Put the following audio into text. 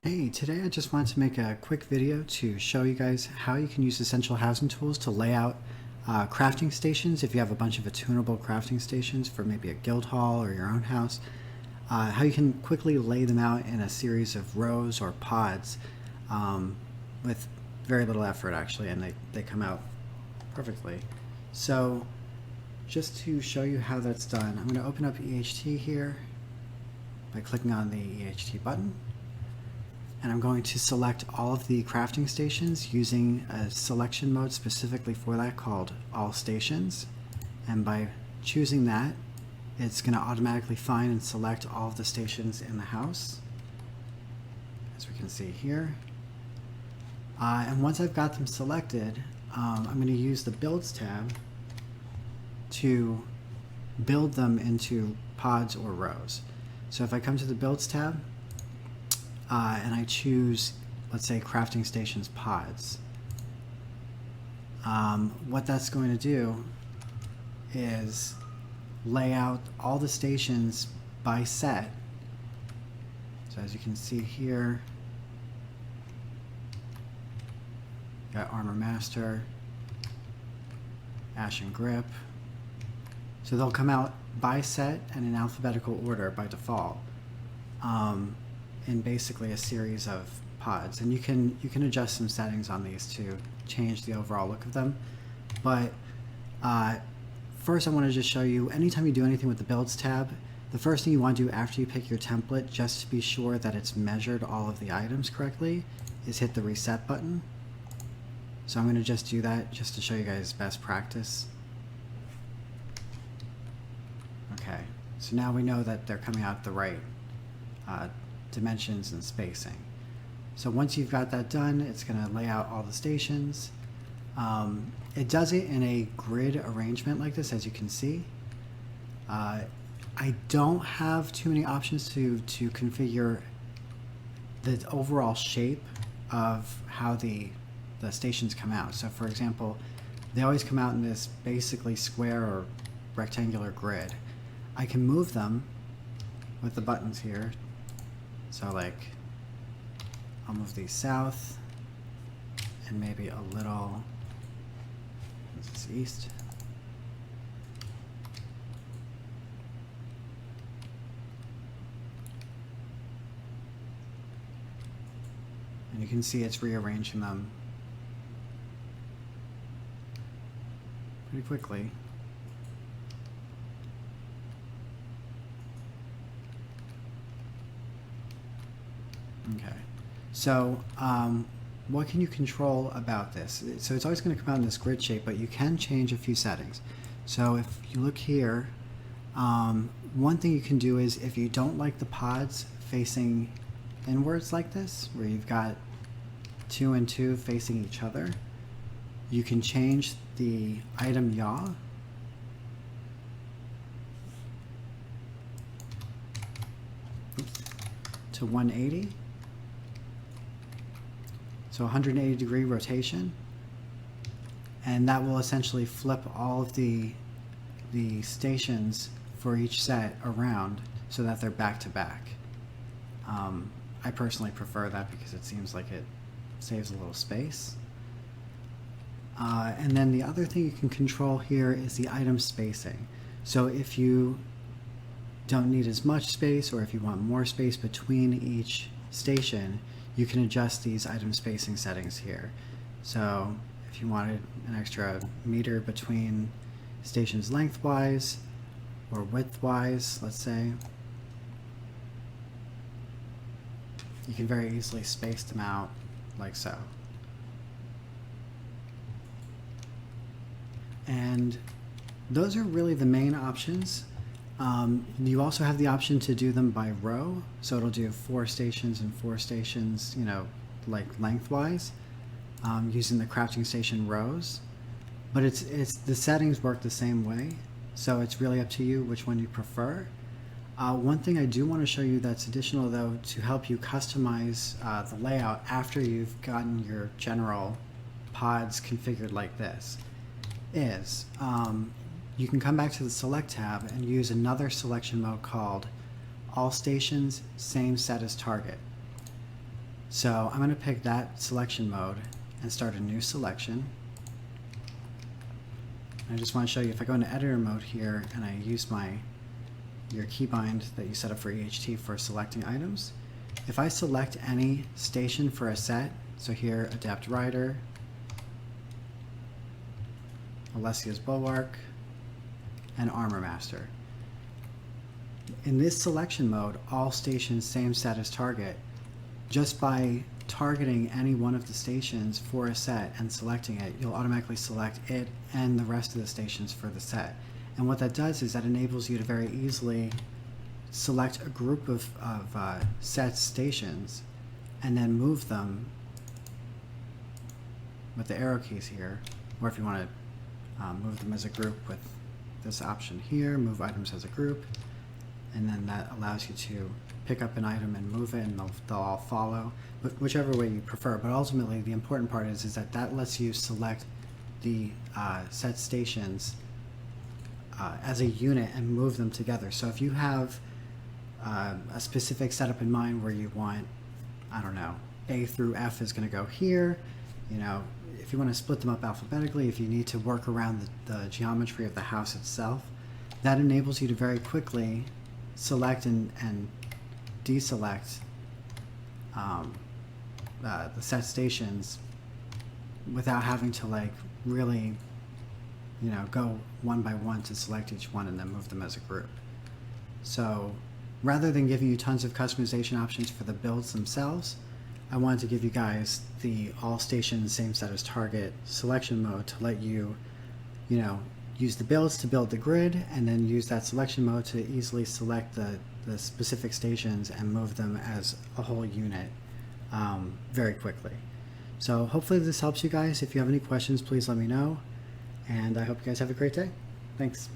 Hey, today I just wanted to make a quick video to show you guys how you can use essential housing tools to lay out crafting stations if you have a bunch of attunable crafting stations for maybe a guild hall or your own house. How you can quickly lay them out in a series of rows or pods with very little effort actually, and they come out perfectly. So just to show you how that's done, I'm going to open up EHT here by clicking on the EHT button. And I'm going to select all of the crafting stations using a selection mode specifically for that called All Stations. And by choosing that, it's going to automatically find and select all of the stations in the house, as we can see here. And once I've got them selected, I'm going to use the Builds tab to build them into pods or rows. So if I come to the Builds tab, and I choose, let's say, crafting stations pods. What that's going to do is lay out all the stations by set. So as you can see here, got Armor Master, Ashen Grip. So they'll come out by set and in alphabetical order by default. In basically a series of pods, and you can adjust some settings on these to change the overall look of them. But first I want to just show you, anytime you do anything with the Builds tab, the first thing you want to do after you pick your template, just to be sure that it's measured all of the items correctly, is hit the reset button. So I'm going to just do that just to show you guys best practice. Okay, so now we know that they're coming out the right dimensions and spacing. So once you've got that done, it's going to lay out all the stations. It does it in a grid arrangement like this, as you can see. I don't have too many options to configure the overall shape of how the stations come out. So for example, they always come out in this basically square or rectangular grid. I can move them with the buttons here. So like, I'll move these south and maybe a little, this is east. And you can see it's rearranging them pretty quickly. Okay, so what can you control about this? So it's always going to come out in this grid shape, but you can change a few settings. So if you look here, one thing you can do is, if you don't like the pods facing inwards like this, where you've got 2 and 2 facing each other, you can change the item yaw to 180. So 180 degree rotation, and that will essentially flip all of the stations for each set around so that they're back to back. I personally prefer that because it seems like it saves a little space. And then the other thing you can control here is the item spacing. So if you don't need as much space, or if you want more space between each station, you can adjust these item spacing settings here. So if you wanted an extra meter between stations lengthwise or widthwise, let's say, you can very easily space them out like so. And those are really the main options. You also have the option to do them by row, so it'll do 4 stations and 4 stations, you know, like lengthwise, using the crafting station rows. But it's the settings work the same way, so it's really up to you which one you prefer. One thing I do want to show you that's additional, though, to help you customize the layout after you've gotten your general pods configured like this, is you can come back to the Select tab and use another selection mode called All Stations, Same Set as Target. So I'm going to pick that selection mode and start a new selection. I just want to show you, if I go into editor mode here and I use your keybind that you set up for EHT for selecting items, if I select any station for a set, so here Adept Rider, Alessia's Bulwark, and Armor Master. In this selection mode, all stations same set as target. Just by targeting any one of the stations for a set and selecting it, you'll automatically select it and the rest of the stations for the set. And what that does is that enables you to very easily select a group of set stations and then move them with the arrow keys here, or if you want to move them as a group with this option here, move items as a group, and then that allows you to pick up an item and move it, and they'll all follow, whichever way you prefer. But ultimately, the important part is that lets you select the set stations as a unit and move them together. So if you have a specific setup in mind where you want, I don't know, A through F is going to go here, you know, if you want to split them up alphabetically, if you need to work around the geometry of the house itself, that enables you to very quickly select and deselect the set stations without having to like really, you know, go one by one to select each one and then move them as a group. So rather than giving you tons of customization options for the builds themselves, I wanted to give you guys the all stations same set as target selection mode to let you, you know, use the builds to build the grid, and then use that selection mode to easily select the specific stations and move them as a whole unit very quickly. So hopefully this helps you guys. If you have any questions, please let me know, and I hope you guys have a great day. Thanks.